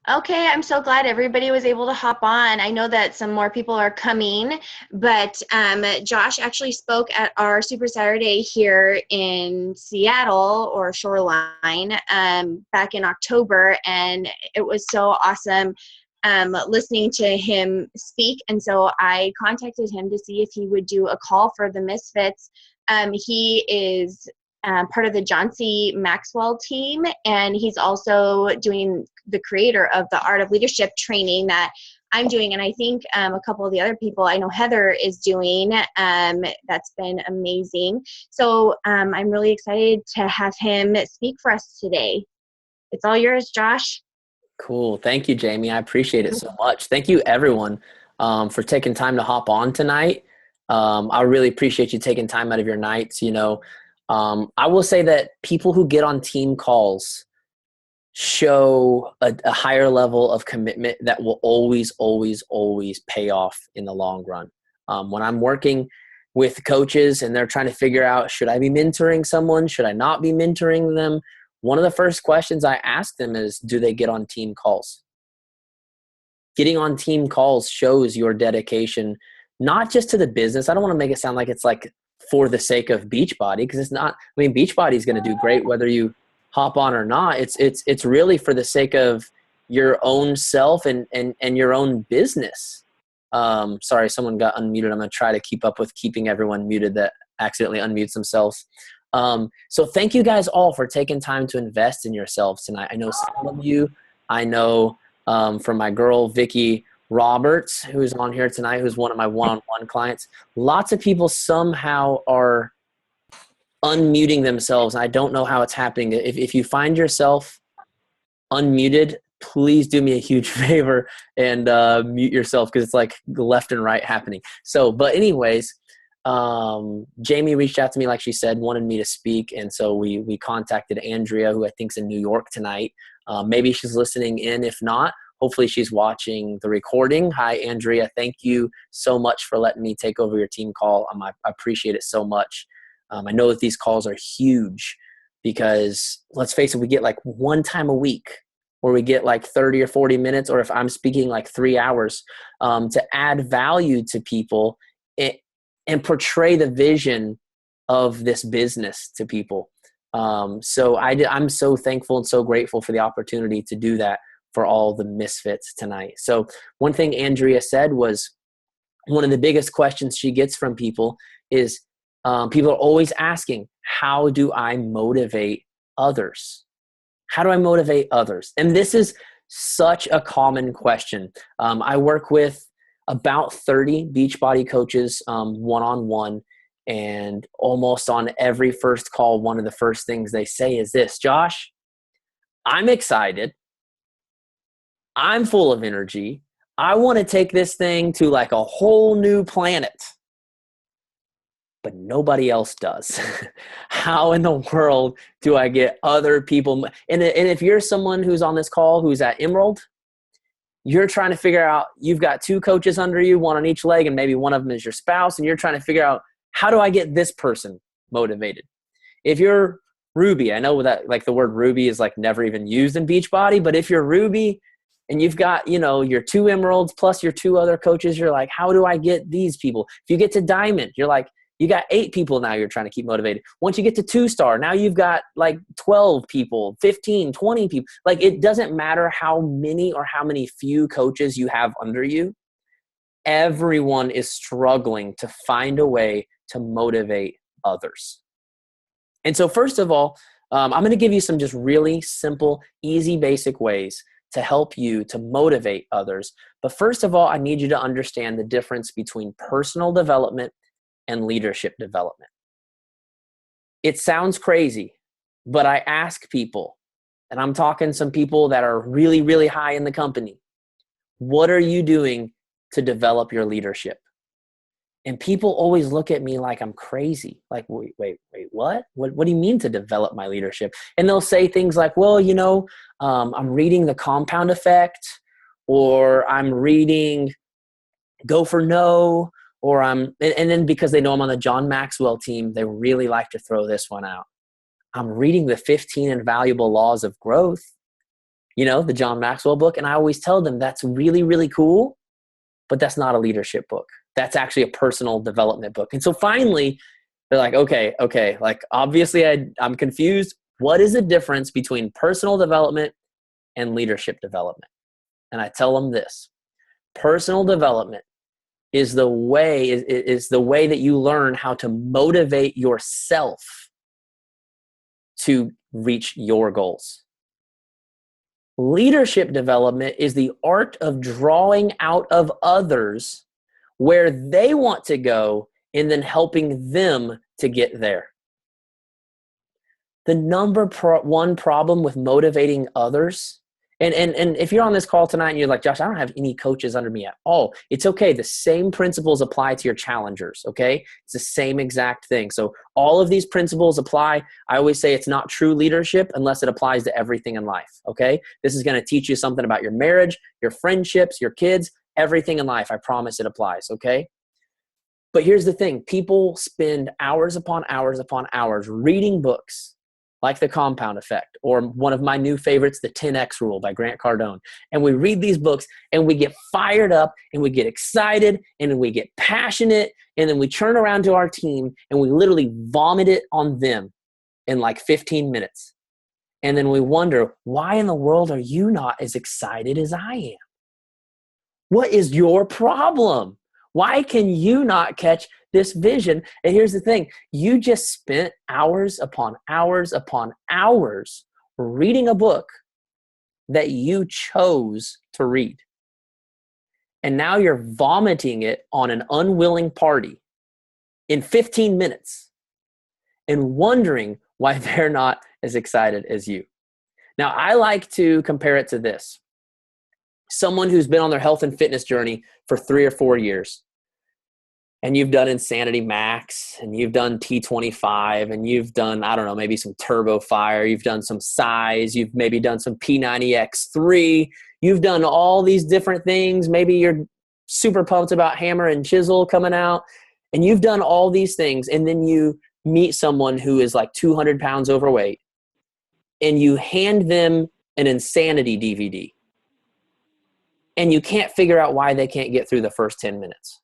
Okay, I'm so glad everybody was able to hop on. I know that some more people are coming, but Josh actually spoke at our Super Saturday here in Seattle or Shoreline back in October, and it was so awesome listening to him speak. And so I contacted him to see if he would do a call for the misFITs. He is part of the John Maxwell team, and he's also doing the creator of the Art of Leadership training that I'm doing, and I think a couple of the other people I know Heather is doing. That's been amazing. So I'm really excited to have him speak for us today. It's all yours, Josh. Cool. Thank you, Jamie. I appreciate it so much. Thank you, everyone, for taking time to hop on tonight. I really appreciate you taking time out of your nights. I will say that people who get on team calls show a higher level of commitment that will always, always, always pay off in the long run. When I'm working with coaches and they're trying to figure out, should I be mentoring someone? Should I not be mentoring them? One of the first questions I ask them is, do they get on team calls? Getting on team calls shows your dedication, not just to the business. I don't want to make it sound like it's like for the sake of Beachbody, because it's not. I mean, Beachbody is going to do great whether you hop on or not. It's really for the sake of your own self and your own business. Sorry, someone got unmuted. I'm going to try to keep up with keeping everyone muted that accidentally unmutes themselves. So thank you guys all for taking time to invest in yourselves tonight. I know some of you, I know from my girl, Vicky Roberts, who's on here tonight, who's one of my one-on-one clients. Lots of people somehow are unmuting themselves. I don't know how it's happening. If you find yourself unmuted, please do me a huge favor and mute yourself, because it's like left and right happening. So, but anyways, Jamie reached out to me, like she said, wanted me to speak. And so we contacted Andrea, who I think's in New York tonight. Maybe she's listening in. If not, hopefully she's watching the recording. Hi, Andrea. Thank you so much for letting me take over your team call. I appreciate it so much. I know that these calls are huge because, let's face it, we get like one time a week, or we get like 30 or 40 minutes, or if I'm speaking like 3 hours, to add value to people and portray the vision of this business to people. So I'm so thankful and so grateful for the opportunity to do that for all the misfits tonight. So one thing Andrea said was, one of the biggest questions she gets from people is, people are always asking, how do I motivate others? How do I motivate others? And this is such a common question. I work with about 30 Beachbody coaches one-on-one, and almost on every first call, one of the first things they say is this: Josh, I'm excited. I'm full of energy. I want to take this thing to like a whole new planet, but nobody else does. How in the world do I get other people? And if you're someone who's on this call who's at Emerald, you're trying to figure out, you've got 2 coaches under you, one on each leg, and maybe one of them is your spouse, and you're trying to figure out, how do I get this person motivated? If you're Ruby, I know that like the word Ruby is like never even used in Beachbody, but if you're Ruby and you've got, your 2 Emeralds plus your 2 other coaches, you're like, how do I get these people? If you get to Diamond, you're like, you got 8 people now you're trying to keep motivated. Once you get to 2-star, now you've got like 12 people, 15, 20 people. Like, it doesn't matter how many or how many few coaches you have under you. Everyone is struggling to find a way to motivate others. And so first of all, I'm going to give you some just really simple, easy, basic ways to help you to motivate others. But first of all, I need you to understand the difference between personal development and leadership development. It sounds crazy, but I ask people, and I'm talking some people that are really, really high in the company, what are you doing to develop your leadership? And people always look at me like I'm crazy. Like, wait, what? What do you mean to develop my leadership? And they'll say things like, well, I'm reading The Compound Effect, or I'm reading Go for No, or and then because they know I'm on the John Maxwell team, they really like to throw this one out. I'm reading the 15 Invaluable Laws of Growth. the John Maxwell book. And I always tell them that's really, really cool, but that's not a leadership book. That's actually a personal development book. And so finally, they're like, okay, like obviously I'm confused. What is the difference between personal development and leadership development? And I tell them this: personal development is the way that you learn how to motivate yourself to reach your goals. Leadership development is the art of drawing out of others where they want to go and then helping them to get there. The number one problem with motivating others, and if you're on this call tonight and you're like, Josh, I don't have any coaches under me at all. It's okay. The same principles apply to your challengers, okay? It's the same exact thing. So all of these principles apply. I always say it's not true leadership unless it applies to everything in life, okay? This is going to teach you something about your marriage, your friendships, your kids, everything in life. I promise it applies, okay? But here's the thing. People spend hours upon hours upon hours reading books like The Compound Effect, or one of my new favorites, The 10X Rule by Grant Cardone. And we read these books and we get fired up and we get excited and we get passionate, and then we turn around to our team and we literally vomit it on them in like 15 minutes. And then we wonder, why in the world are you not as excited as I am? What is your problem? Why can you not catch this vision? And here's the thing. You just spent hours upon hours upon hours reading a book that you chose to read. And now you're vomiting it on an unwilling party in 15 minutes and wondering why they're not as excited as you. Now, I like to compare it to this. Someone who's been on their health and fitness journey for 3 or 4 years. And you've done Insanity Max, and you've done T25, and you've done, I don't know, maybe some Turbo Fire. You've done some Size. You've maybe done some P90X3. You've done all these different things. Maybe you're super pumped about Hammer and Chisel coming out. And you've done all these things. And then you meet someone who is like 200 pounds overweight, and you hand them an Insanity DVD. And you can't figure out why they can't get through the first 10 minutes.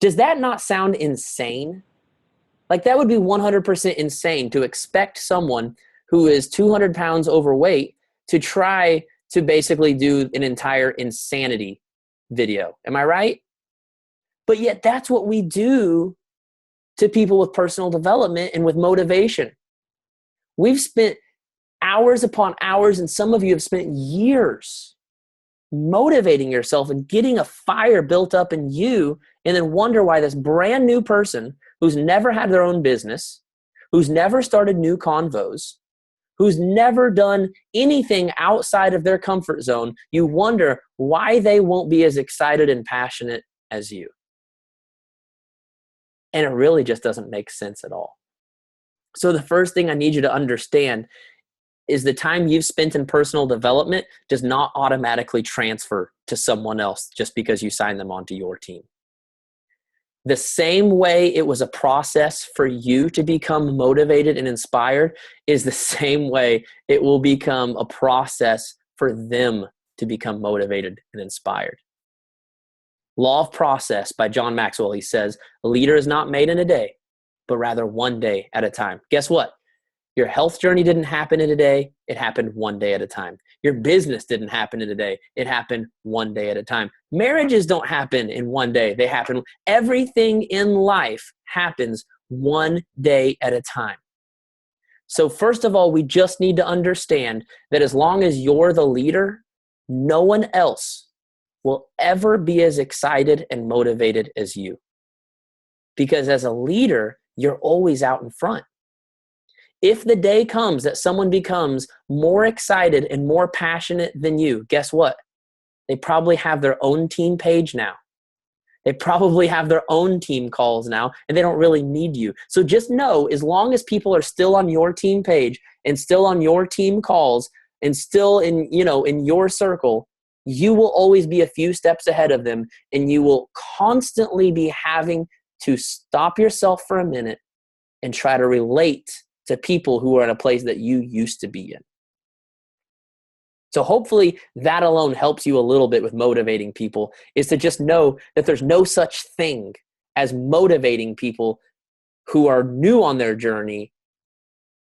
Does that not sound insane? Like, that would be 100% insane to expect someone who is 200 pounds overweight to try to basically do an entire Insanity video. Am I right? But yet that's what we do to people with personal development and with motivation. We've spent hours upon hours, and some of you have spent years motivating yourself and getting a fire built up in you, and then wonder why this brand new person who's never had their own business, who's never started new convos, who's never done anything outside of their comfort zone, you wonder why they won't be as excited and passionate as you. And it really just doesn't make sense at all. So the first thing I need you to understand is the time you've spent in personal development does not automatically transfer to someone else just because you sign them onto your team. The same way it was a process for you to become motivated and inspired is the same way it will become a process for them to become motivated and inspired. Law of Process by John Maxwell, he says, a leader is not made in a day, but rather one day at a time. Guess what? Your health journey didn't happen in a day. It happened one day at a time. Your business didn't happen in a day. It happened one day at a time. Marriages don't happen in one day. They happen. Everything in life happens one day at a time. So first of all, we just need to understand that as long as you're the leader, no one else will ever be as excited and motivated as you. Because as a leader, you're always out in front. If the day comes that someone becomes more excited and more passionate than you, guess what? They probably have their own team page now. They probably have their own team calls now, and they don't really need you. So just know, as long as people are still on your team page and still on your team calls and still in your circle, you will always be a few steps ahead of them, and you will constantly be having to stop yourself for a minute and try to relate to people who are in a place that you used to be in. So hopefully that alone helps you a little bit with motivating people, is to just know that there's no such thing as motivating people who are new on their journey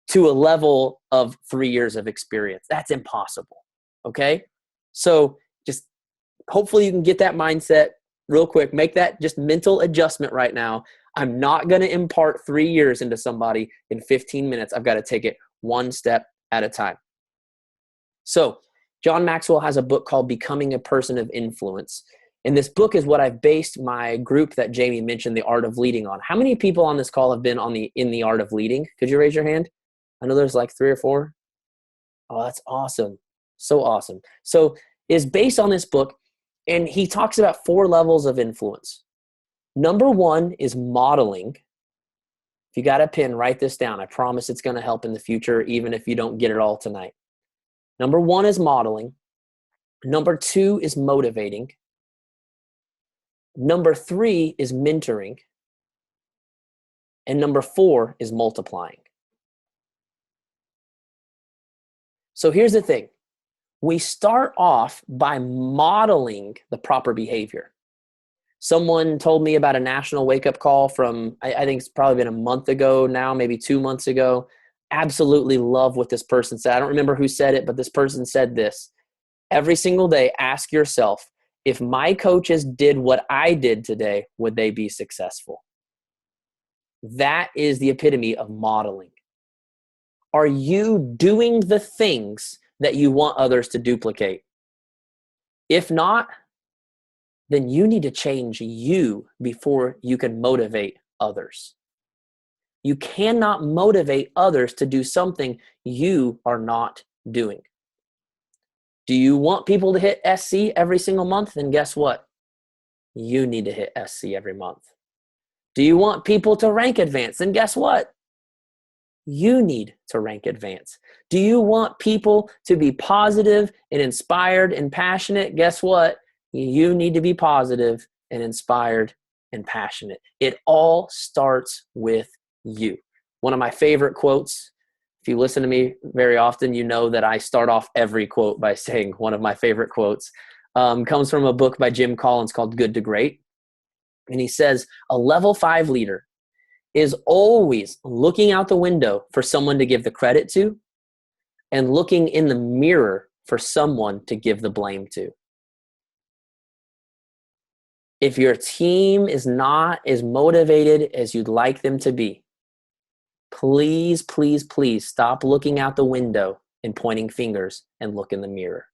to a level of 3 years of experience. That's impossible. Okay? So just hopefully you can get that mindset real quick. Make that just mental adjustment right now. I'm not going to impart 3 years into somebody in 15 minutes. I've got to take it one step at a time. So John Maxwell has a book called Becoming a Person of Influence. And this book is what I've based my group that Jamie mentioned, The Art of Leading, on. How many people on this call have been in the Art of Leading? Could you raise your hand? I know there's like 3 or 4. Oh, that's awesome. So awesome. So it's based on this book, and he talks about 4 levels of influence. Number 1 is modeling. If you got a pen, write this down. I promise it's going to help in the future, even if you don't get it all tonight. Number 1 is modeling. Number 2 is motivating. Number 3 is mentoring. And number 4 is multiplying. So here's the thing. We start off by modeling the proper behavior. Someone told me about a national wake-up call from, I think it's probably been a month ago now, maybe 2 months ago. Absolutely love what this person said. I don't remember who said it, but this person said this. Every single day, ask yourself, if my coaches did what I did today, would they be successful? That is the epitome of modeling. Are you doing the things that you want others to duplicate? If not, then you need to change you before you can motivate others. You cannot motivate others to do something you are not doing. Do you want people to hit SC every single month? Then guess what? You need to hit SC every month. Do you want people to rank advance? Then guess what? You need to rank advance. Do you want people to be positive and inspired and passionate? Guess what? You need to be positive and inspired and passionate. It all starts with you. One of my favorite quotes, if you listen to me very often, you know that I start off every quote by saying one of my favorite quotes. Comes from a book by Jim Collins called Good to Great. And he says, a level 5 leader is always looking out the window for someone to give the credit to and looking in the mirror for someone to give the blame to. If your team is not as motivated as you'd like them to be, please, please, please stop looking out the window and pointing fingers and look in the mirror.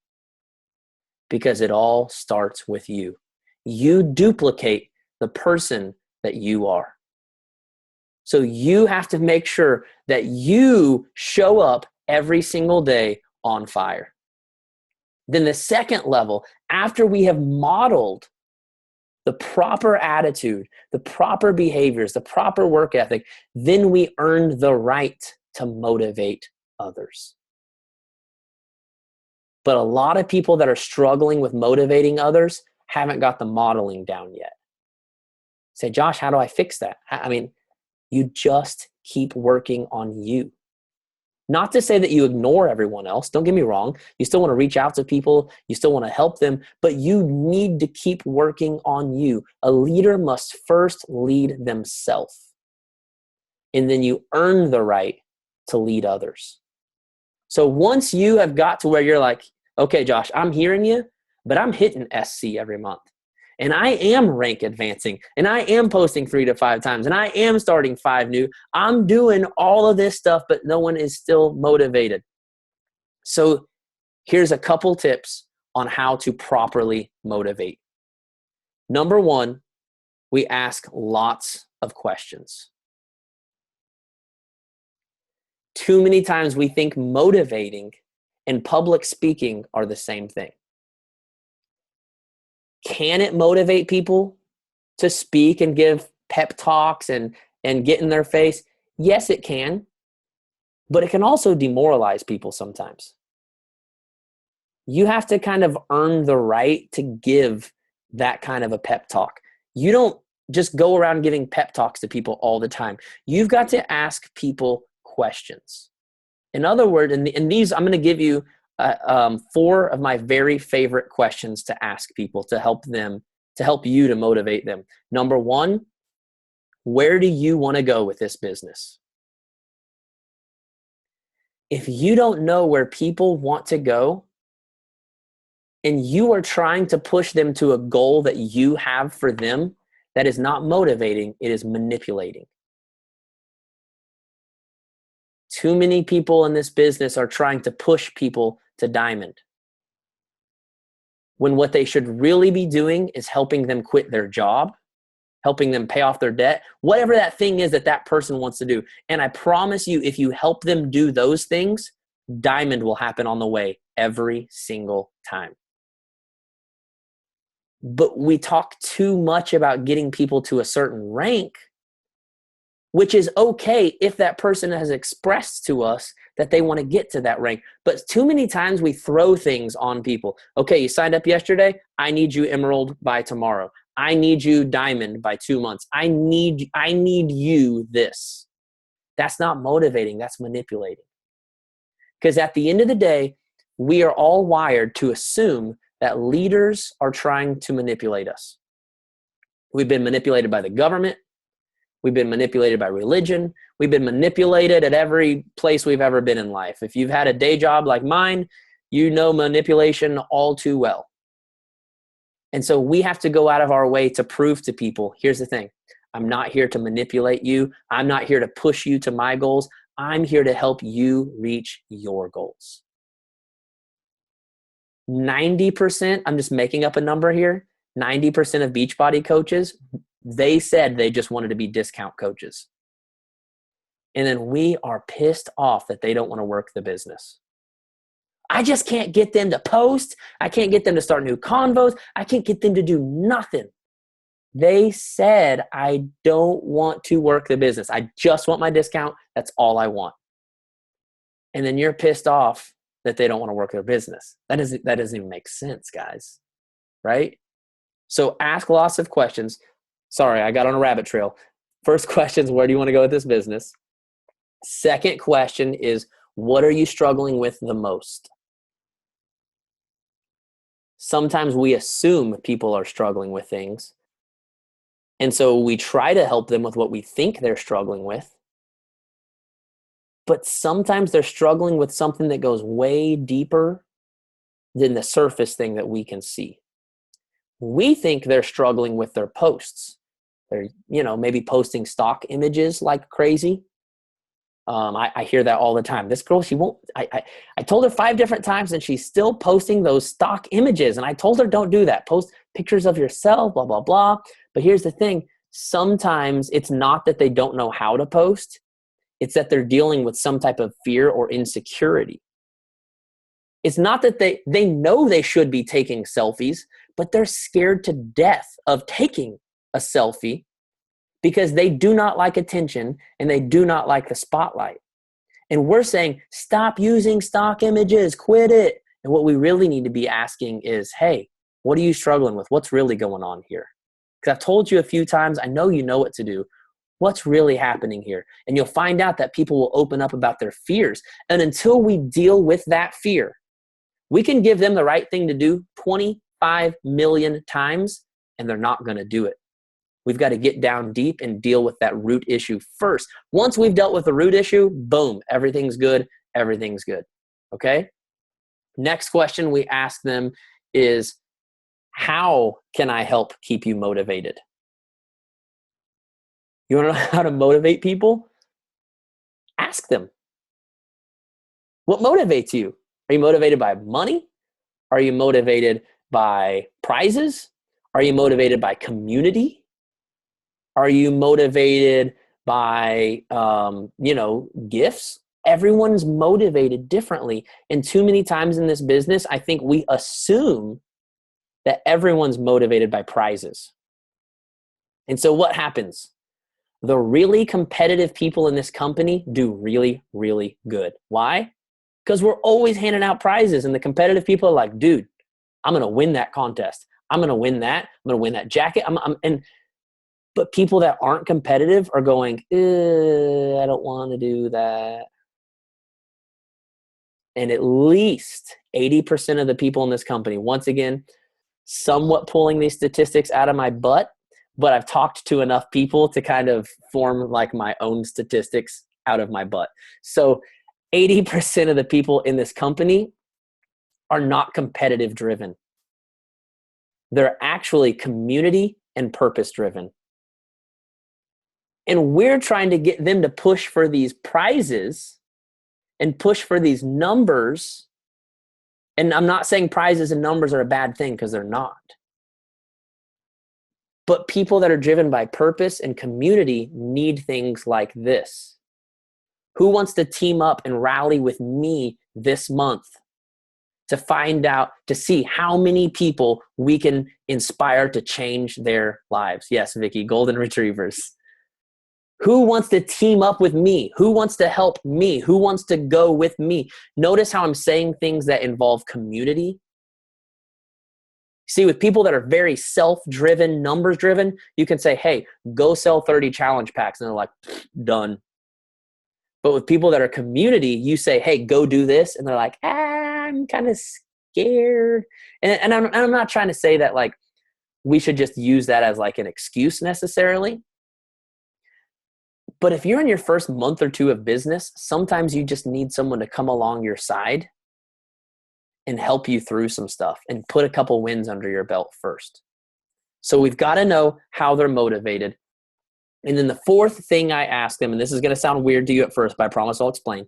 Because it all starts with you. You duplicate the person that you are. So you have to make sure that you show up every single day on fire. Then the second level, after we have modeled the proper attitude, the proper behaviors, the proper work ethic, then we earn the right to motivate others. But a lot of people that are struggling with motivating others haven't got the modeling down yet. Say, Josh, how do I fix that? I mean, you just keep working on you. Not to say that you ignore everyone else. Don't get me wrong. You still want to reach out to people. You still want to help them, but you need to keep working on you. A leader must first lead themselves, and then you earn the right to lead others. So once you have got to where you're like, okay, Josh, I'm hearing you, but I'm hitting SC every month. And I am rank advancing, and I am posting 3 to 5 times, and I am starting 5 new. I'm doing all of this stuff, but no one is still motivated. So here's a couple tips on how to properly motivate. Number 1, we ask lots of questions. Too many times we think motivating and public speaking are the same thing. Can it motivate people to speak and give pep talks and get in their face? Yes, it can. But it can also demoralize people sometimes. You have to kind of earn the right to give that kind of a pep talk. You don't just go around giving pep talks to people all the time. You've got to ask people questions. In other words, in these, I'm going to give you four of my very favorite questions to ask people to help you to motivate them. Number one, where do you want to go with this business? If you don't know where people want to go and you are trying to push them to a goal that you have for them, that is not motivating, it is manipulating. Too many people in this business are trying to push people to diamond, when what they should really be doing is helping them quit their job, helping them pay off their debt, whatever that thing is that that person wants to do. And I promise you, if you help them do those things, diamond will happen on the way every single time. But we talk too much about getting people to a certain rank, which is okay if that person has expressed to us that they want to get to that rank. But too many times we throw things on people. Okay, you signed up yesterday. I need you emerald by tomorrow. I need you diamond by 2 months. I need you this. That's not motivating. That's manipulating. Because at the end of the day, we are all wired to assume that leaders are trying to manipulate us. We've been manipulated by the government. We've been manipulated by religion. We've been manipulated at every place we've ever been in life. If you've had a day job like mine, you know manipulation all too well. And so we have to go out of our way to prove to people, here's the thing, I'm not here to manipulate you. I'm not here to push you to my goals. I'm here to help you reach your goals. 90%, I'm just making up a number here, 90% of Beachbody coaches, they said they just wanted to be discount coaches. And then we are pissed off that they don't want to work the business. I just can't get them to post. I can't get them to start new convos. I can't get them to do nothing. They said, I don't want to work the business. I just want my discount. That's all I want. And then you're pissed off that they don't want to work their business. That doesn't even make sense, guys. Right? So ask lots of questions. Sorry, I got on a rabbit trail. First question is, where do you want to go with this business? Second question is, what are you struggling with the most? Sometimes we assume people are struggling with things. And so we try to help them with what we think they're struggling with. But sometimes they're struggling with something that goes way deeper than the surface thing that we can see. We think they're struggling with their posts. They're, maybe posting stock images like crazy. I hear that all the time. This girl, she won't, I told her 5 different times and she's still posting those stock images. And I told her, don't do that. Post pictures of yourself, blah, blah, blah. But here's the thing. Sometimes it's not that they don't know how to post. It's that they're dealing with some type of fear or insecurity. It's not that they know they should be taking selfies, but they're scared to death of taking a selfie because they do not like attention and they do not like the spotlight. And we're saying, stop using stock images, quit it. And what we really need to be asking is, hey, what are you struggling with? What's really going on here? Because I've told you a few times, I know you know what to do. What's really happening here? And you'll find out that people will open up about their fears. And until we deal with that fear, we can give them the right thing to do 25 million times, and they're not going to do it. We've got to get down deep and deal with that root issue first. Once we've dealt with the root issue, boom, everything's good. Everything's good. Okay? Next question we ask them is, how can I help keep you motivated? You want to know how to motivate people? Ask them. What motivates you? Are you motivated by money? Are you motivated by prizes? Are you motivated by community? Are you motivated by, gifts? Everyone's motivated differently. And too many times in this business, I think we assume that everyone's motivated by prizes. And so what happens? The really competitive people in this company do really, really good. Why? Because we're always handing out prizes, and the competitive people are like, dude, I'm going to win that contest. I'm going to win that. I'm going to win that jacket. But people that aren't competitive are going, I don't want to do that. And at least 80% of the people in this company, once again, somewhat pulling these statistics out of my butt, but I've talked to enough people to kind of form like my own statistics out of my butt. So 80% of the people in this company are not competitive driven. They're actually community and purpose driven. And we're trying to get them to push for these prizes and push for these numbers. And I'm not saying prizes and numbers are a bad thing, because they're not. But people that are driven by purpose and community need things like this. Who wants to team up and rally with me this month to find out, to see how many people we can inspire to change their lives? Yes, Vicky, golden retrievers. Who wants to team up with me? Who wants to help me? Who wants to go with me? Notice how I'm saying things that involve community. See, with people that are very self-driven, numbers-driven, you can say, hey, go sell 30 challenge packs. And they're like, done. But with people that are community, you say, hey, go do this. And they're like, I'm kind of scared. And I'm not trying to say that like we should just use that as like an excuse necessarily. But if you're in your first month or two of business, sometimes you just need someone to come along your side and help you through some stuff and put a couple wins under your belt first. So we've got to know how they're motivated. And then the fourth thing I ask them, and this is going to sound weird to you at first, but I promise I'll explain.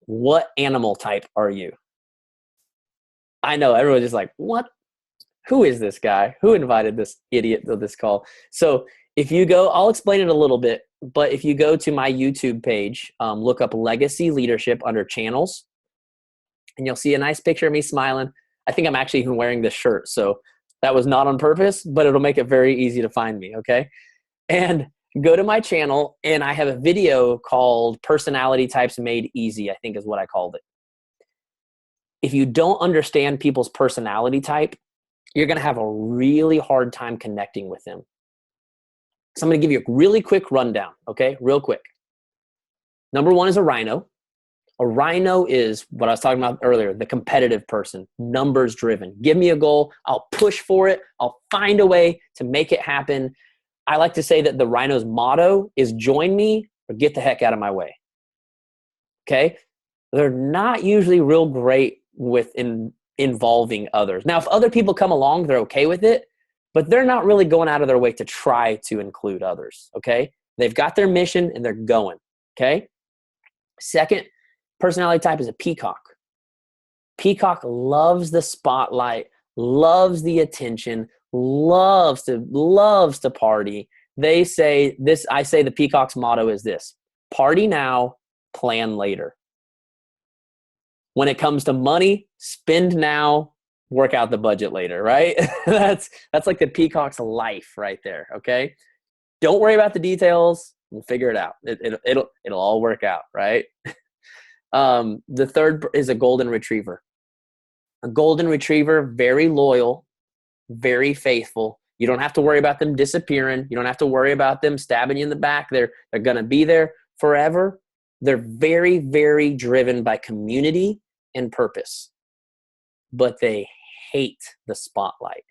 What animal type are you? I know everyone's just like, what? Who is this guy? Who invited this idiot to this call? So if you go, I'll explain it a little bit, but if you go to my YouTube page, look up Legacy Leadership under channels, and you'll see a nice picture of me smiling. I think I'm actually even wearing this shirt. So that was not on purpose, but it'll make it very easy to find me. Okay. And go to my channel, and I have a video called Personality Types Made Easy, I think is what I called it. If you don't understand people's personality type, you're going to have a really hard time connecting with them. So I'm going to give you a really quick rundown, okay? Real quick. Number one is a rhino. A rhino is what I was talking about earlier, the competitive person, numbers driven. Give me a goal. I'll push for it. I'll find a way to make it happen. I like to say that the rhino's motto is join me or get the heck out of my way. Okay? They're not usually real great with involving others. Now, if other people come along, they're okay with it, but they're not really going out of their way to try to include others. Okay? They've got their mission and they're going. Okay? Second personality type is a peacock. Peacock loves the spotlight, loves the attention, loves to party. They say this, I say the peacock's motto is this: party now, plan later. When it comes to money, spend now, work out the budget later, right? That's like the peacock's life right there, okay? Don't worry about the details. We'll figure it out. It'll all work out, right? The third is a golden retriever. A golden retriever, very loyal, very faithful. You don't have to worry about them disappearing. You don't have to worry about them stabbing you in the back. They're going to be there forever. They're very, very driven by community and purpose, but they hate the spotlight.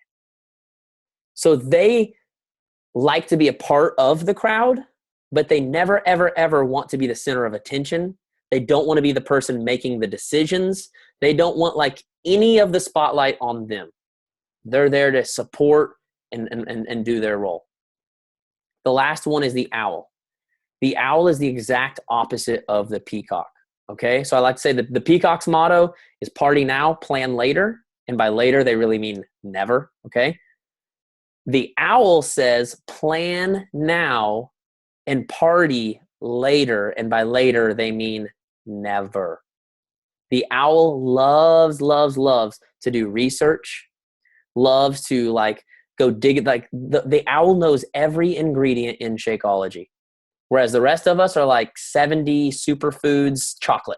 So they like to be a part of the crowd, but they never, ever, ever want to be the center of attention. They don't want to be the person making the decisions. They don't want like any of the spotlight on them. They're there to support and do their role. The last one is the owl. The owl is the exact opposite of the peacock. Okay, so I like to say that the peacock's motto is party now, plan later. And by later, they really mean never. Okay. The owl says plan now and party later. And by later, they mean never. The owl loves to do research, loves to like go dig it. Like the owl knows every ingredient in Shakeology. Whereas the rest of us are like 70 superfoods chocolate.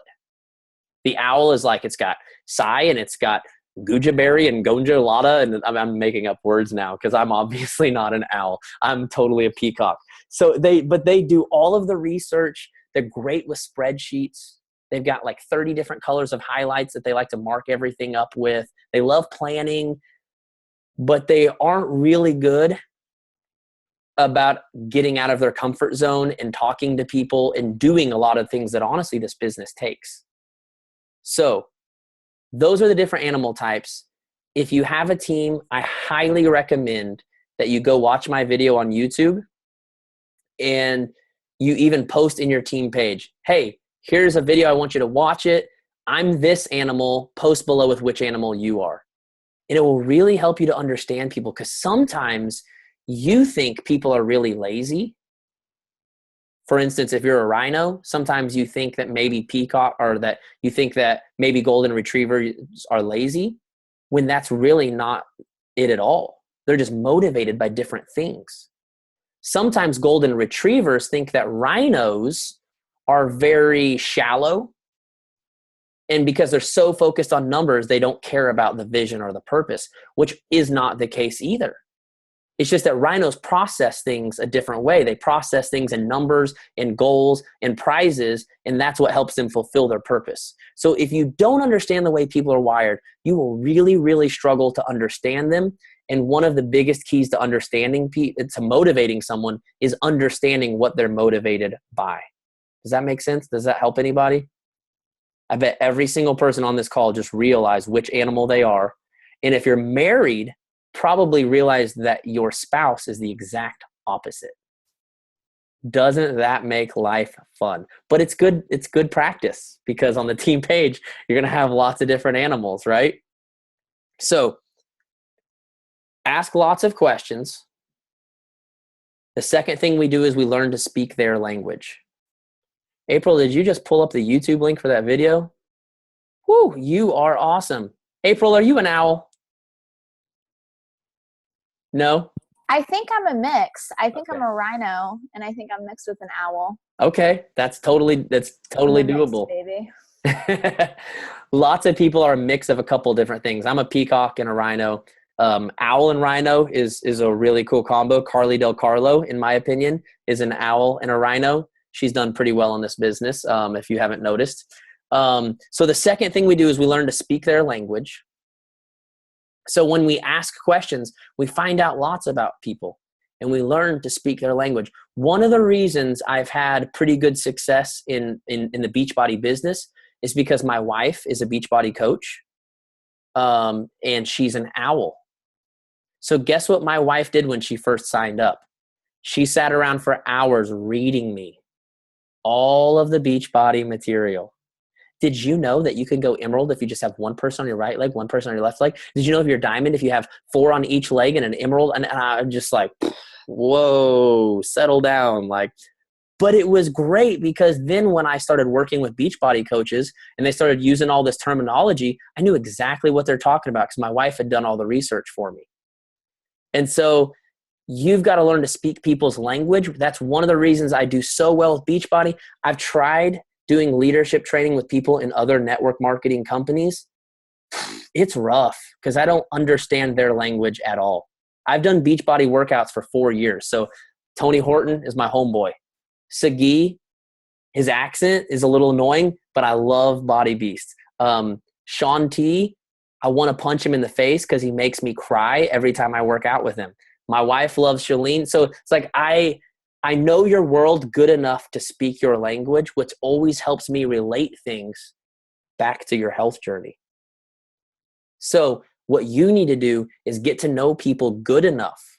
The owl is like, it's got sai and it's got goji berry and gonja lada. And I'm making up words now because I'm obviously not an owl. I'm totally a peacock. So they do all of the research. They're great with spreadsheets. They've got like 30 different colors of highlights that they like to mark everything up with. They love planning, but they aren't really good about getting out of their comfort zone and talking to people and doing a lot of things that honestly this business takes. So those are the different animal types. If you have a team, I highly recommend that you go watch my video on YouTube and you even post in your team page, hey, here's a video, I want you to watch it. I'm this animal, post below with which animal you are. And it will really help you to understand people, because sometimes you think people are really lazy. For instance, if you're a rhino, sometimes you think that maybe peacock, or that you think that maybe golden retrievers are lazy, when that's really not it at all. They're just motivated by different things. Sometimes golden retrievers think that rhinos are very shallow, and because they're so focused on numbers, they don't care about the vision or the purpose, which is not the case either. It's just that rhinos process things a different way. They process things in numbers and goals and prizes, and that's what helps them fulfill their purpose. So if you don't understand the way people are wired, you will really, really struggle to understand them. And one of the biggest keys to understanding to motivating someone is understanding what they're motivated by. Does that make sense? Does that help anybody? I bet every single person on this call just realized which animal they are. And if you're married, probably realize that your spouse is the exact opposite. Doesn't that make life fun? But it's good practice, because on the team page, you're going to have lots of different animals, right? So ask lots of questions. The second thing we do is we learn to speak their language. April, did you just pull up the YouTube link for that video? Woo, you are awesome. April, are you an owl? No? I think I'm a mix. I think I'm a rhino, and I think I'm mixed with an owl. Okay, that's totally doable. Baby. Lots of people are a mix of a couple different things. I'm a peacock and a rhino. Owl and rhino is a really cool combo. Carly Del Carlo, in my opinion, is an owl and a rhino. She's done pretty well in this business, if you haven't noticed. So the second thing we do is we learn to speak their language. So when we ask questions, we find out lots about people, and we learn to speak their language. One of the reasons I've had pretty good success in the Beachbody business is because my wife is a Beachbody coach, and she's an owl. So guess what my wife did when she first signed up? She sat around for hours reading me all of the Beachbody material. Did you know that you can go emerald if you just have one person on your right leg, one person on your left leg? Did you know if you're diamond, if you have 4 on each leg and an emerald? And I'm just like, whoa, settle down. But it was great, because then when I started working with Beachbody coaches and they started using all this terminology, I knew exactly what they're talking about, because my wife had done all the research for me. And so you've got to learn to speak people's language. That's one of the reasons I do so well with Beachbody. I've tried doing leadership training with people in other network marketing companies. It's rough, because I don't understand their language at all. I've done Beachbody workouts for 4 years. So Tony Horton is my homeboy. Sagi, his accent is a little annoying, but I love Body Beast. Sean T, I want to punch him in the face because he makes me cry every time I work out with him. My wife loves Shalene. So it's like I know your world good enough to speak your language, which always helps me relate things back to your health journey. So what you need to do is get to know people good enough.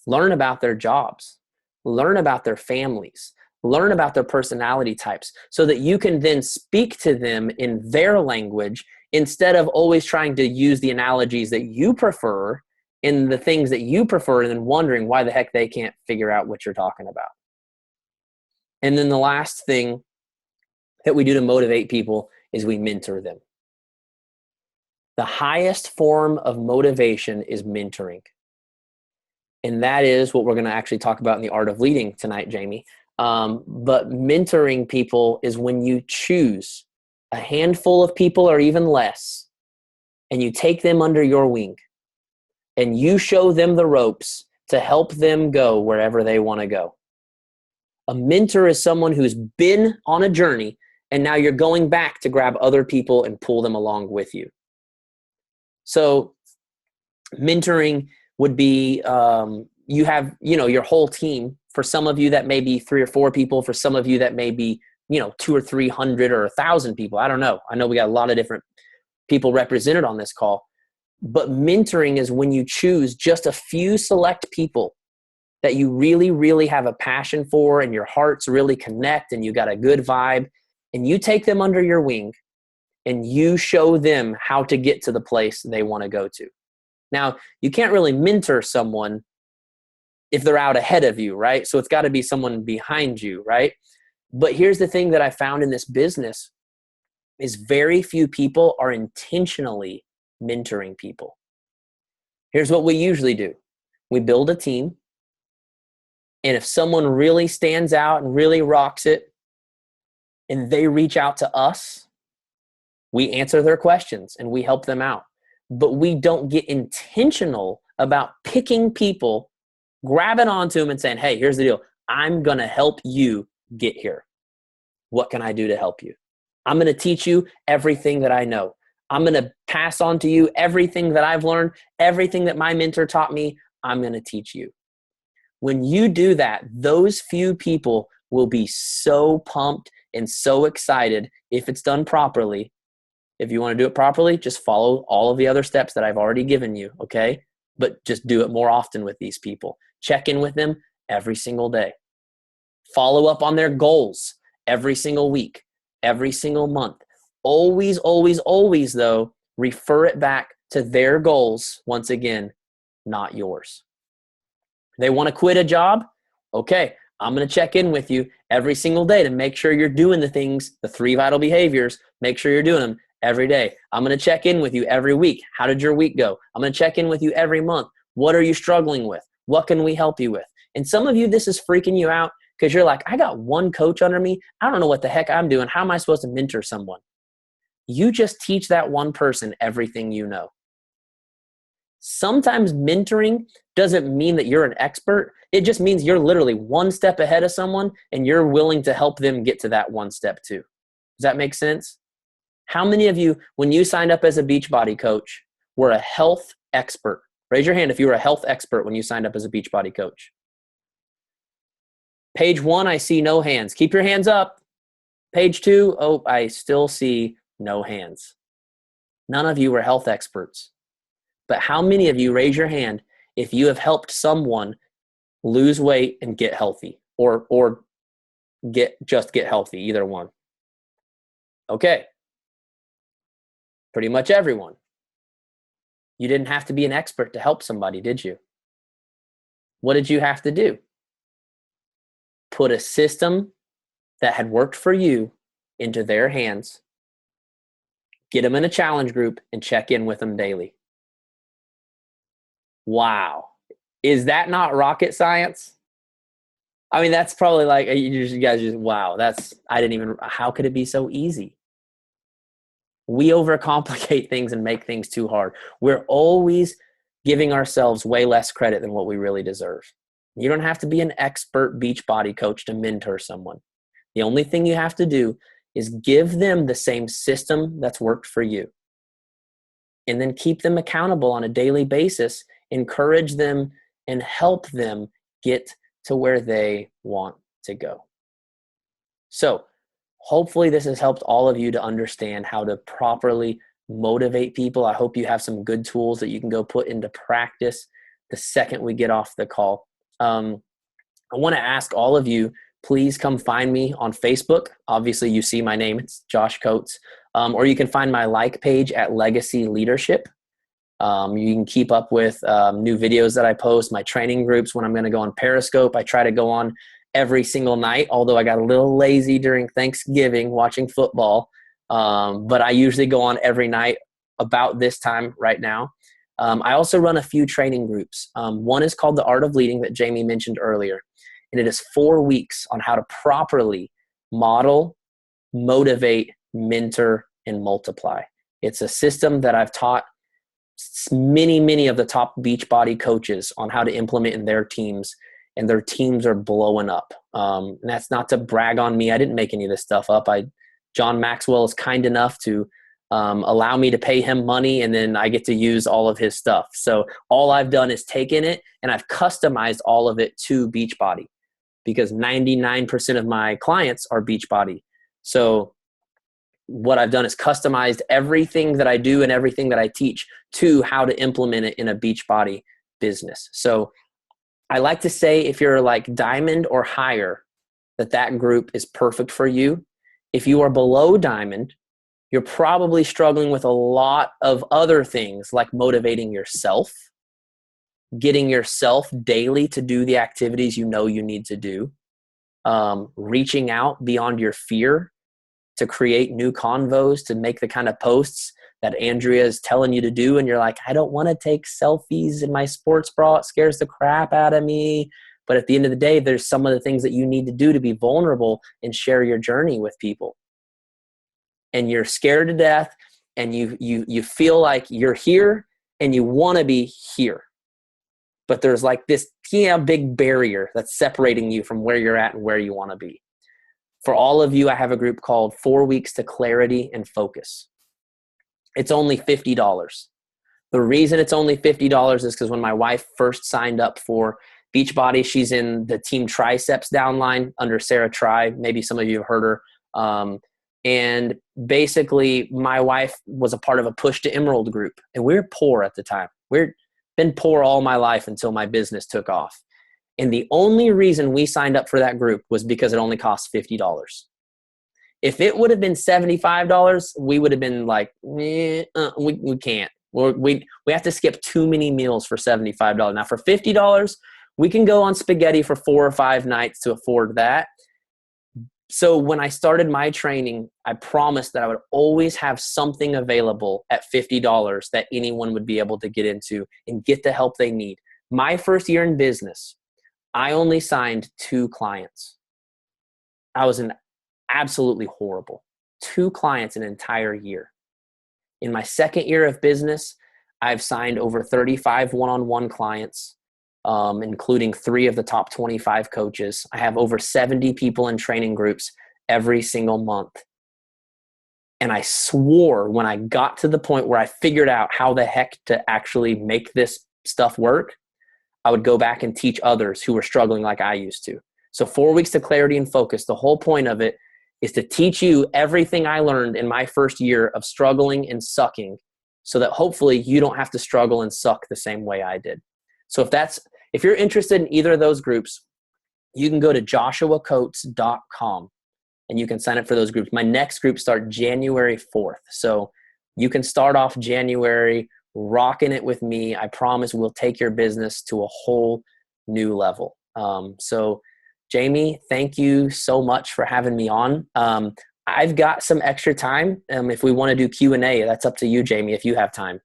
Learn about their jobs. Learn about their families. Learn about their personality types, so that you can then speak to them in their language, instead of always trying to use the analogies that you prefer in the things that you prefer, and then wondering why the heck they can't figure out what you're talking about. And then the last thing that we do to motivate people is we mentor them. The highest form of motivation is mentoring. And that is what we're going to actually talk about in the art of leading tonight, Jamie. But mentoring people is when you choose a handful of people or even less, and you take them under your wing, and you show them the ropes to help them go wherever they want to go. A mentor is someone who's been on a journey And now you're going back to grab other people and pull them along with you. So mentoring would be, you have, your whole team. For some of you that may be 3 or 4 people. For some of you that may be, 200 or 300 or 1,000 people. I don't know. I know we got a lot of different people represented on this call. But mentoring is when you choose just a few select people that you really, really have a passion for and your hearts really connect and you got a good vibe, and you take them under your wing and you show them how to get to the place they want to go to. Now, you can't really mentor someone if they're out ahead of you, right? So it's got to be someone behind you, right? But here's the thing that I found in this business is very few people are intentionally mentoring people. Here's what we usually do. We build a team, and if someone really stands out and really rocks it, and they reach out to us, we answer their questions and we help them out. But we don't get intentional about picking people, grabbing onto them and saying, hey, here's the deal. I'm going to help you get here. What can I do to help you? I'm going to teach you everything that I know. I'm going to pass on to you everything that I've learned, everything that my mentor taught me, I'm going to teach you. When you do that, those few people will be so pumped and so excited if it's done properly. If you want to do it properly, just follow all of the other steps that I've already given you, okay? But just do it more often with these people. Check in with them every single day. Follow up on their goals every single week, every single month. Always, always, always, though, refer it back to their goals, once again, not yours. They want to quit a job? Okay, I'm going to check in with you every single day to make sure you're doing the things, the 3 vital behaviors, make sure you're doing them every day. I'm going to check in with you every week. How did your week go? I'm going to check in with you every month. What are you struggling with? What can we help you with? And some of you, this is freaking you out because you're like, I got one coach under me. I don't know what the heck I'm doing. How am I supposed to mentor someone? You just teach that one person everything you know. Sometimes mentoring doesn't mean that you're an expert. It just means you're literally one step ahead of someone and you're willing to help them get to that one step too. Does that make sense? How many of you, when you signed up as a Beachbody coach, were a health expert? Raise your hand if you were a health expert when you signed up as a Beachbody coach. Page 1, I see no hands. Keep your hands up. Page 2, oh, I still see no hands. None of you were health experts. But how many of you, raise your hand, if you have helped someone lose weight and get healthy or get healthy, either one? Okay. Pretty much everyone. You didn't have to be an expert to help somebody, did you? What did you have to do? Put a system that had worked for you into their hands, get them in a challenge group, and check in with them daily. Wow. Is that not rocket science? I mean, that's probably like, you guys just, wow, how could it be so easy? We overcomplicate things and make things too hard. We're always giving ourselves way less credit than what we really deserve. You don't have to be an expert Beachbody coach to mentor someone. The only thing you have to do is give them the same system that's worked for you. And then keep them accountable on a daily basis, encourage them, and help them get to where they want to go. So hopefully this has helped all of you to understand how to properly motivate people. I hope you have some good tools that you can go put into practice the second we get off the call. I want to ask all of you, please come find me on Facebook. Obviously, you see my name. It's Josh Coates. Or you can find my like page at Legacy Leadership. You can keep up with new videos that I post, my training groups when I'm going to go on Periscope. I try to go on every single night, although I got a little lazy during Thanksgiving watching football. But I usually go on every night about this time right now. I also run a few training groups. One is called The Art of Leading that Jamie mentioned earlier. And it is 4 weeks on how to properly model, motivate, mentor, and multiply. It's a system that I've taught many of the top Beachbody coaches on how to implement in their teams, and their teams are blowing up. And that's not to brag on me. I didn't make any of this stuff up. I John Maxwell is kind enough to allow me to pay him money, and then I get to use all of his stuff. So all I've done is taken it and I've customized all of it to Beachbody, because 99% of my clients are Beachbody. So what I've done is customized everything that I do and everything that I teach to how to implement it in a Beachbody business. So I like to say, if you're like diamond or higher, that group is perfect for you. If you are below diamond, you're probably struggling with a lot of other things, like motivating yourself, getting yourself daily to do the activities you know you need to do, reaching out beyond your fear to create new convos, to make the kind of posts that Andrea is telling you to do. And you're like, I don't want to take selfies in my sports bra. It scares the crap out of me. But at the end of the day, there's some of the things that you need to do to be vulnerable and share your journey with people. And you're scared to death, and you feel like you're here and you want to be here. But there's like this big barrier that's separating you from where you're at and where you want to be. For all of you, I have a group called 4 Weeks to Clarity and Focus. It's only $50. The reason it's only $50 is because when my wife first signed up for Beachbody, she's in the Team Triceps downline under Sarah Tri. Maybe some of you have heard her. And basically, my wife was a part of a Push to Emerald group. And we were poor at the time. We've been poor all my life until my business took off. And the only reason we signed up for that group was because it only cost $50. If it would have been $75, we would have been like, we can't. We have to skip too many meals for $75. Now for $50, we can go on spaghetti for 4 or 5 nights to afford that. So when I started my training, I promised that I would always have something available at $50 that anyone would be able to get into and get the help they need. My first year in business, I only signed 2 clients. I was absolutely horrible. 2 clients an entire year. In my second year of business, I've signed over 35 one-on-one clients, including 3 of the top 25 coaches. I have over 70 people in training groups every single month. And I swore when I got to the point where I figured out how the heck to actually make this stuff work, I would go back and teach others who were struggling like I used to. So 4 Weeks to Clarity and Focus, the whole point of it is to teach you everything I learned in my first year of struggling and sucking, so that hopefully you don't have to struggle and suck the same way I did. So if you're interested in either of those groups, you can go to joshuacoates.com and you can sign up for those groups. My next group starts January 4th. So you can start off January rocking it with me. I promise we'll take your business to a whole new level. So Jamie, thank you so much for having me on. I've got some extra time. If we want to do Q&A, that's up to you, Jamie, if you have time.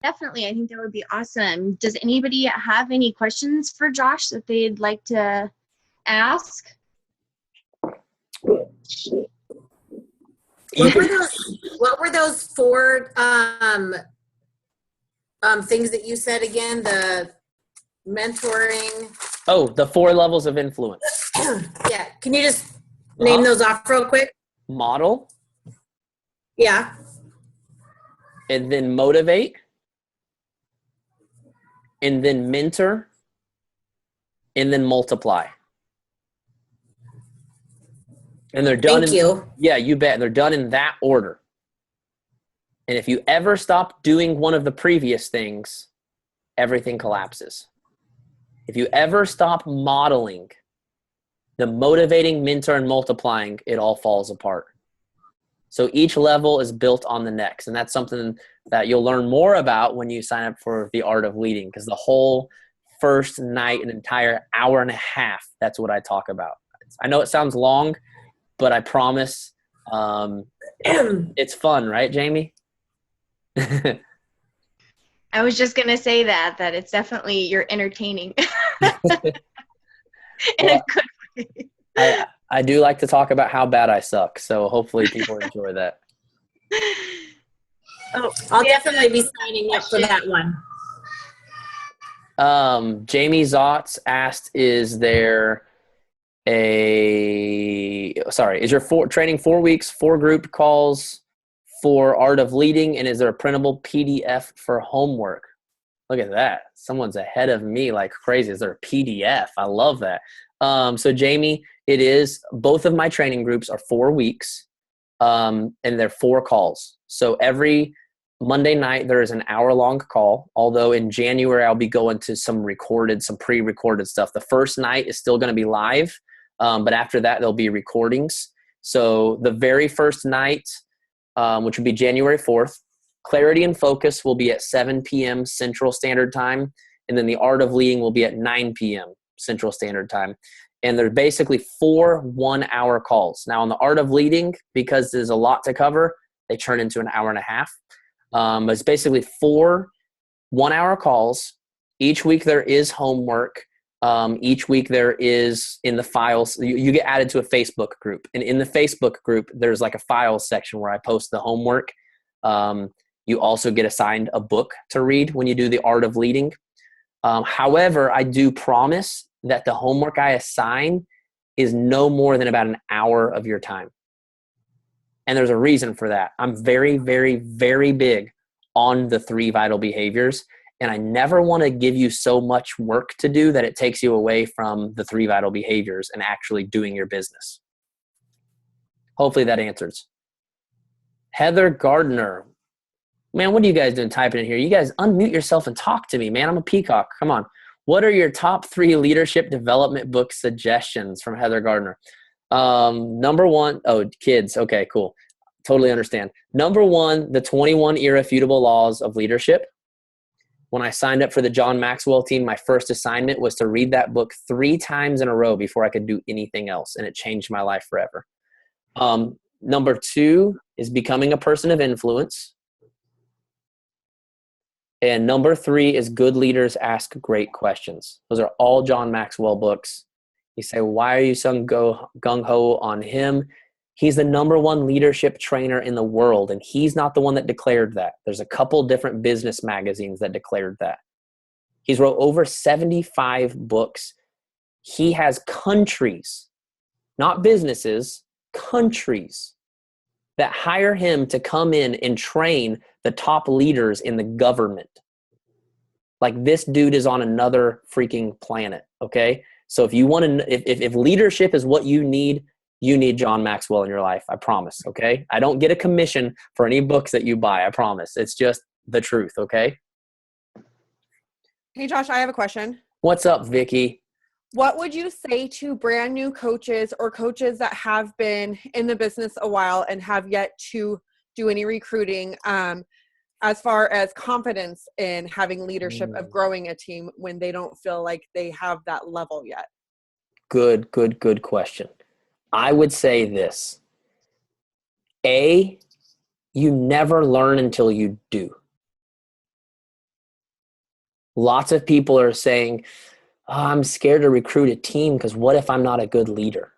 Definitely. I think that would be awesome. Does anybody have any questions for Josh that they'd like to ask? What were those 4 things that you said again? The mentoring. Oh, the 4 levels of influence. Yeah. Can you just name those off real quick? Model. Yeah. And then motivate. And then mentor. And then multiply. And they're done. Thank you. Yeah, you bet. They're done in that order. And if you ever stop doing one of the previous things, everything collapses. If you ever stop modeling the motivating, mentor, and multiplying, it all falls apart. So each level is built on the next. And that's something that you'll learn more about when you sign up for the Art of Leading, because the whole first night, an entire hour and a half, that's what I talk about. I know it sounds long, but I promise it's fun, right, Jamie? I was just going to say that it's definitely, you're entertaining. In a good way. I do like to talk about how bad I suck, so hopefully people enjoy that. Oh, I'll definitely be signing up for that one. Jamie Zotz asked, is there is your training 4 weeks, 4 group calls for Art of Leading, and is there a printable PDF for homework? Look at that. Someone's ahead of me like crazy. Is there a PDF? I love that. So Jamie, it is, both of my training groups are 4 weeks, and they're 4 calls. So every Monday night, there is an hour-long call, although in January, I'll be going to some pre-recorded stuff. The first night is still going to be live, but after that, there'll be recordings. So the very first night, which would be January 4th, Clarity and Focus will be at 7 p.m. Central Standard Time, and then the Art of Leading will be at 9 p.m. Central Standard Time. And there's basically 4 one-hour calls. Now, on the Art of Leading, because there's a lot to cover, they turn into an hour and a half. It's basically 4 one-hour calls. Each week there is homework. Each week there is in the files, you get added to a Facebook group. And in the Facebook group, there's like a files section where I post the homework. You also get assigned a book to read when you do the Art of Leading. However, I do promise that the homework I assign is no more than about an hour of your time. And there's a reason for that. I'm very, very, very big on the 3 vital behaviors. And I never want to give you so much work to do that it takes you away from the 3 vital behaviors and actually doing your business. Hopefully that answers. Heather Gardner. Man, what are you guys doing typing in here? You guys unmute yourself and talk to me, man. I'm a peacock. Come on. What are your top 3 leadership development book suggestions from Heather Gardner? Number 1, kids. Okay, cool. Totally understand. Number 1, the 21 Irrefutable Laws of Leadership. When I signed up for the John Maxwell team, my first assignment was to read that book 3 times in a row before I could do anything else, and it changed my life forever. Number 2 is Becoming a Person of Influence. And number 3 is Good Leaders Ask Great Questions. Those are all John Maxwell books. You say, why are you so gung-ho on him? He's the number 1 leadership trainer in the world, and he's not the one that declared that. There's a couple different business magazines that declared that. He's wrote over 75 books. He has countries, not businesses, countries that hire him to come in and train the top leaders in the government. Like, this dude is on another freaking planet, okay? So if you want to, if leadership is what you need John Maxwell in your life, I promise, okay? I don't get a commission for any books that you buy, I promise. It's just the truth, okay? Hey, Josh, I have a question. What's up, Vicky? What would you say to brand new coaches or coaches that have been in the business a while and have yet to do any recruiting, as far as confidence in having leadership of growing a team when they don't feel like they have that level yet? Good question. I would say this. A, you never learn until you do. Lots of people are saying, I'm scared to recruit a team because what if I'm not a good leader?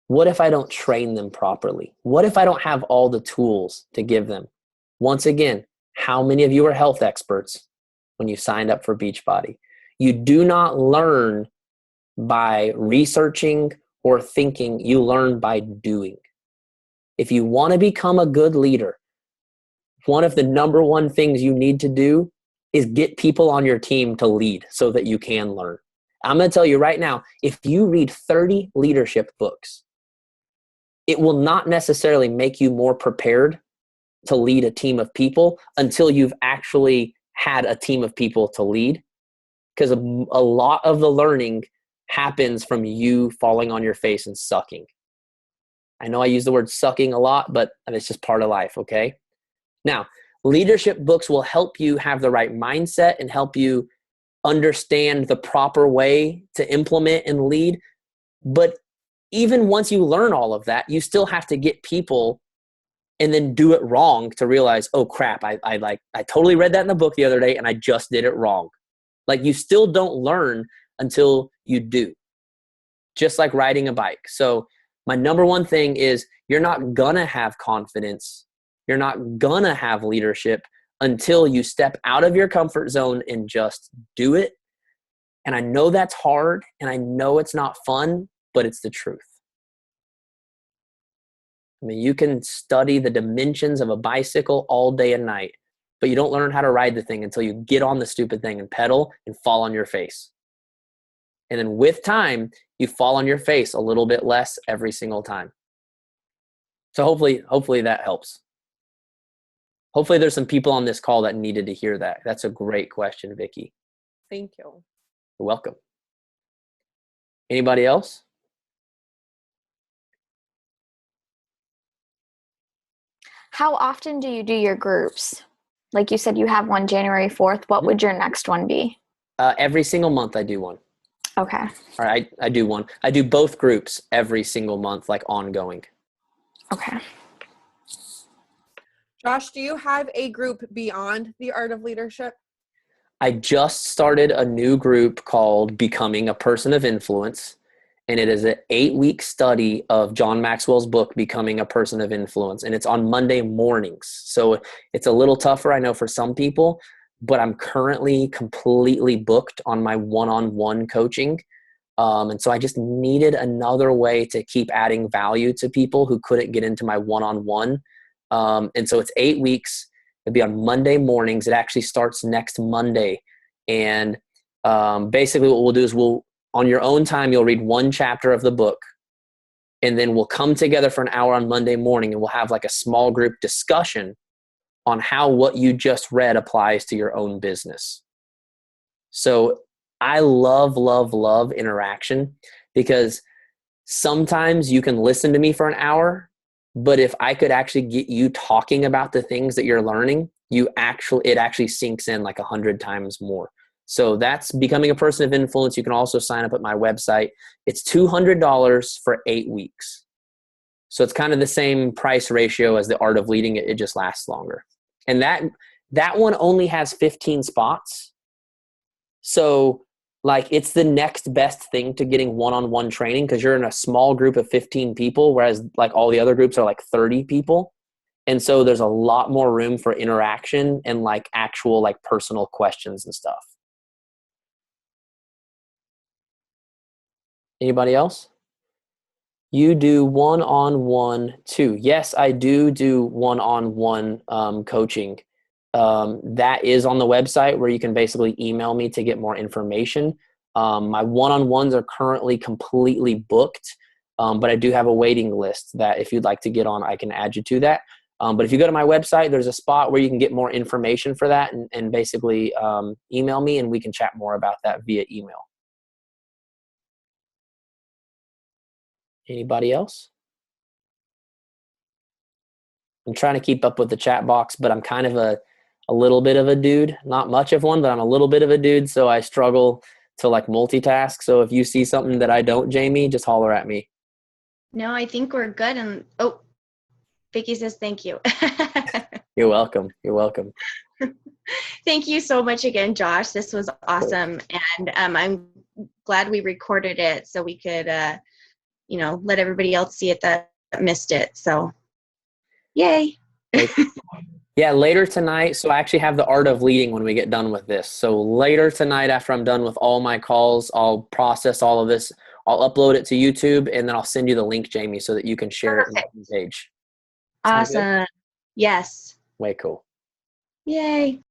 What if I don't train them properly? What if I don't have all the tools to give them? Once again, how many of you are health experts when you signed up for Beachbody? You do not learn by researching or thinking, you learn by doing. If you want to become a good leader, one of the number 1 things you need to do is get people on your team to lead so that you can learn. I'm going to tell you right now, if you read 30 leadership books, it will not necessarily make you more prepared to lead a team of people until you've actually had a team of people to lead. Because a lot of the learning happens from you falling on your face and sucking. I know I use the word sucking a lot, but it's just part of life, okay? Now, leadership books will help you have the right mindset and help you understand the proper way to implement and lead. But even once you learn all of that, you still have to get people and then do it wrong to realize, oh crap, I totally read that in the book the other day and I just did it wrong. Like, you still don't learn until you do. Just like riding a bike. So my number 1 thing is, you're not gonna have confidence. You're not gonna have leadership until you step out of your comfort zone and just do it. And I know that's hard and I know it's not fun. but it's the truth. I mean, you can study the dimensions of a bicycle all day and night, but you don't learn how to ride the thing until you get on the stupid thing and pedal and fall on your face. And then with time, you fall on your face a little bit less every single time. So hopefully that helps. Hopefully there's some people on this call that needed to hear that. That's a great question, Vicky. Thank you. You're welcome. Anybody else? How often do you do your groups? Like you said, you have one January 4th. What would your next one be? Every single month I do one. Okay. All right, I do one. I do both groups every single month, like ongoing. Okay. Josh, do you have a group beyond the Art of Leadership? I just started a new group called Becoming a Person of Influence, and it is an 8-week study of John Maxwell's book, Becoming a Person of Influence, and it's on Monday mornings. So it's a little tougher, I know, for some people, but I'm currently completely booked on my one-on-one coaching. And so I just needed another way to keep adding value to people who couldn't get into my one-on-one. And so it's 8 weeks. It'll be on Monday mornings. It actually starts next Monday. And basically what we'll do is on your own time, you'll read one chapter of the book. And then we'll come together for an hour on Monday morning and we'll have like a small group discussion on how what you just read applies to your own business. So I love interaction, because sometimes you can listen to me for an hour, but if I could actually get you talking about the things that you're learning, it actually sinks in like 100 times more. So that's Becoming a Person of Influence. You can also sign up at my website. It's $200 for 8 weeks. So it's kind of the same price ratio as the Art of Leading. It just lasts longer. And that one only has 15 spots. So like it's the next best thing to getting one-on-one training, because you're in a small group of 15 people, whereas like all the other groups are like 30 people. And so there's a lot more room for interaction and like actual like personal questions and stuff. Anybody else? You do one-on-one too. Yes, I do one-on-one coaching. That is on the website, where you can basically email me to get more information. My one-on-ones are currently completely booked, but I do have a waiting list that if you'd like to get on, I can add you to that. But if you go to my website, there's a spot where you can get more information for that, and basically email me and we can chat more about that via email. Anybody else? I'm trying to keep up with the chat box, but I'm kind of a little bit of a dude. Not much of one, but I'm a little bit of a dude, so I struggle to like multitask. So if you see something that I don't, Jamie, just holler at me. No, I think we're good. And Vicky says thank you. You're welcome. You're welcome. Thank you so much again, Josh. This was awesome. And I'm glad we recorded it so we could, let everybody else see it that missed it. So, yay. Yeah, later tonight. So I actually have the Art of Leading when we get done with this. So later tonight, after I'm done with all my calls, I'll process all of this. I'll upload it to YouTube, and then I'll send you the link, Jamie, so that you can share it on the page. Awesome. Yes. Way cool. Yay.